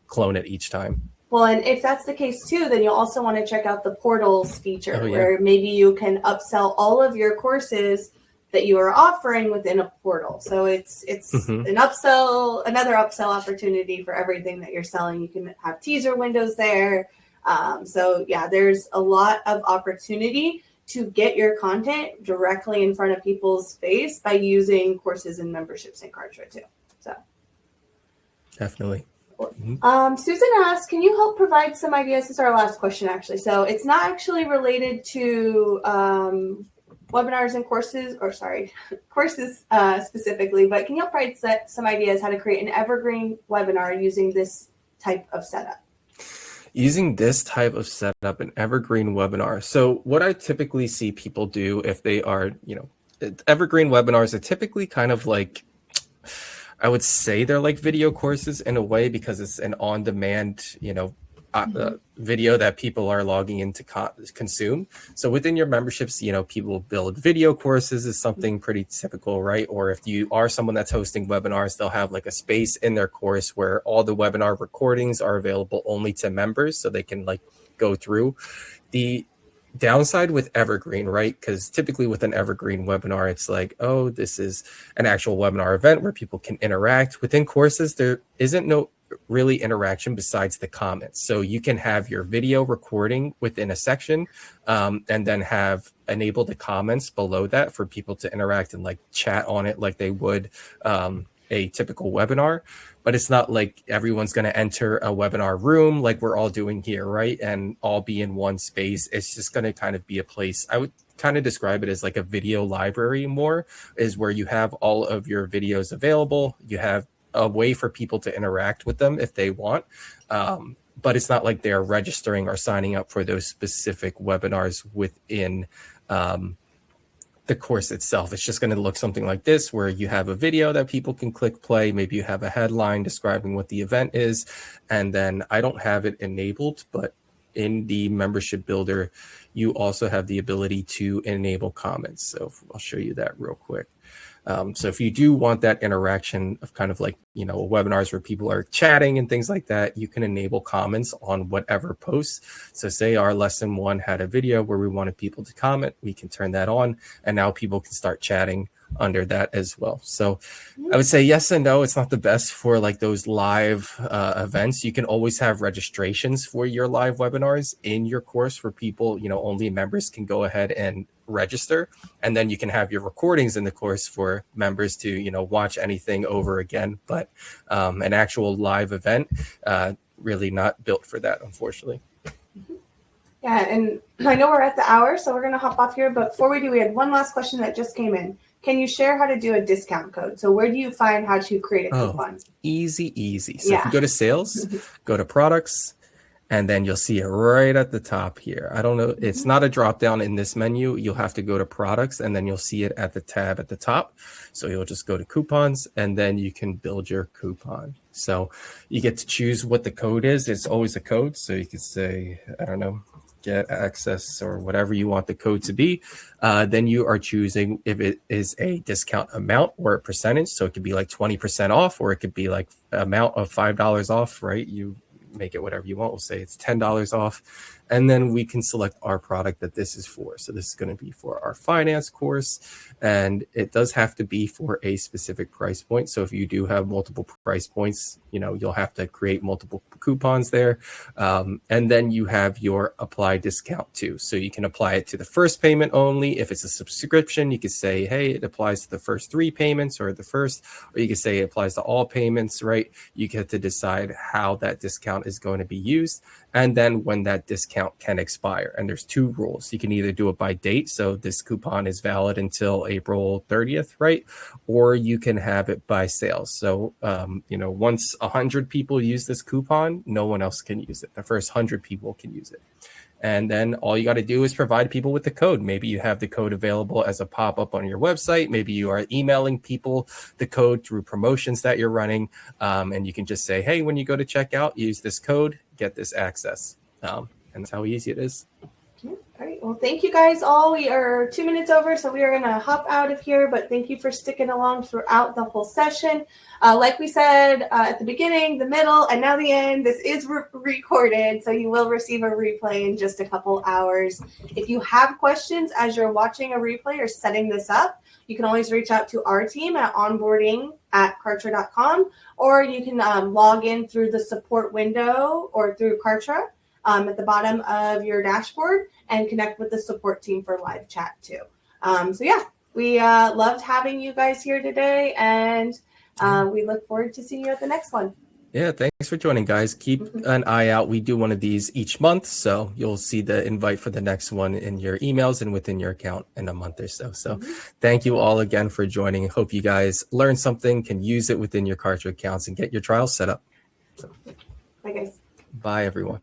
Speaker 1: clone it each time.
Speaker 2: Well, and if that's the case too, then you'll also want to check out the portals feature where maybe you can upsell all of your courses that you are offering within a portal. So it's an upsell, another upsell opportunity for everything that you're selling. You can have teaser windows there. So yeah, there's a lot of opportunity to get your content directly in front of people's face by using courses and memberships in Kartra too. So
Speaker 1: definitely.
Speaker 2: Susan asked, can you help provide some ideas? This is our last question, actually. So it's not actually related to webinars and courses, courses specifically, but can you help provide some ideas how to create an evergreen webinar using this type of setup?
Speaker 1: Using this type of setup, an evergreen webinar. So what I typically see people do if they are, evergreen webinars are typically kind of like, I would say they're like video courses in a way, because it's an on-demand, video that people are logging in to consume. So within your memberships, people build video courses is something pretty typical, right? Or if you are someone that's hosting webinars, they'll have like a space in their course where all the webinar recordings are available only to members, so they can like go through. The downside with evergreen, right? Because typically with an evergreen webinar, it's like, oh, this is an actual webinar event where people can interact. Within courses, there isn't no really interaction besides the comments. So you can have your video recording within a section and then have enable the comments below that for people to interact and like chat on it like they would a typical webinar. But it's not like everyone's going to enter a webinar room like we're all doing here, right? And all be in one space. It's just going to kind of be a place. I would kind of describe it as like a video library more, is where you have all of your videos available. You have a way for people to interact with them if they want. But it's not like they're registering or signing up for those specific webinars within the course itself. It's just going to look something like this, where you have a video that people can click play. Maybe you have a headline describing what the event is. And then I don't have it enabled, but in the membership builder, you also have the ability to enable comments. So I'll show you that real quick. So if you do want that interaction of kind of like, webinars where people are chatting and things like that, you can enable comments on whatever posts. So say our lesson 1 had a video where we wanted people to comment, we can turn that on, and now people can start chatting under that as well. So I would say yes and no. It's not the best for like those live events. You can always have registrations for your live webinars in your course where people, only members can go ahead and register, and then you can have your recordings in the course for members to watch anything over again. But an actual live event, really not built for that, unfortunately.
Speaker 2: Yeah, and I know we're at the hour, so we're going to hop off here. But before we do, we had one last question that just came in. Can you share how to do a discount code? So where do you find how to create a coupon?
Speaker 1: Easy. So if you go to sales, go to products, and then you'll see it right at the top here. I don't know. It's not a drop down in this menu. You'll have to go to products, and then you'll see it at the tab at the top. So you'll just go to coupons, and then you can build your coupon. So you get to choose what the code is. It's always a code. So you could say, I don't know, get access or whatever you want the code to be. Then you are choosing if it is a discount amount or a percentage. So it could be like 20% off, or it could be like amount of $5 off, right? You make it whatever you want. We'll say it's $10 off. And then we can select our product that this is for. So this is going to be for our finance course, and it does have to be for a specific price point. So if you do have multiple price points, you'll have to create multiple coupons there. And then you have your apply discount too. So you can apply it to the first payment only. If it's a subscription, you could say, hey, it applies to the first 3 payments or you could say it applies to all payments, right? You get to decide how that discount is going to be used. And then when that discount can expire. And there's 2 rules. You can either do it by date. So this coupon is valid until April 30th, right? Or you can have it by sales. So, once 100 people use this coupon, no one else can use it. The first 100 people can use it. And then all you got to do is provide people with the code. Maybe you have the code available as a pop-up on your website. Maybe you are emailing people the code through promotions that you're running. And you can just say, hey, when you go to checkout, use this code, get this access. And that's how easy it is.
Speaker 2: All right. Well, thank you guys all. We are 2 minutes over, so we are going to hop out of here. But thank you for sticking along throughout the whole session. Like we said at the beginning, the middle, and now the end, this is recorded, so you will receive a replay in just a couple hours. If you have questions as you're watching a replay or setting this up, you can always reach out to our team at onboarding@kartra.com, or you can log in through the support window or through Kartra at the bottom of your dashboard and connect with the support team for live chat too. We loved having you guys here today, and we look forward to seeing you at the next one.
Speaker 1: Yeah, thanks for joining, guys. Keep an eye out. We do one of these each month, so you'll see the invite for the next one in your emails and within your account in a month or so. So thank you all again for joining. Hope you guys learned something, can use it within your Kartra accounts, and get your trials set up. So,
Speaker 2: bye, guys.
Speaker 1: Bye, everyone.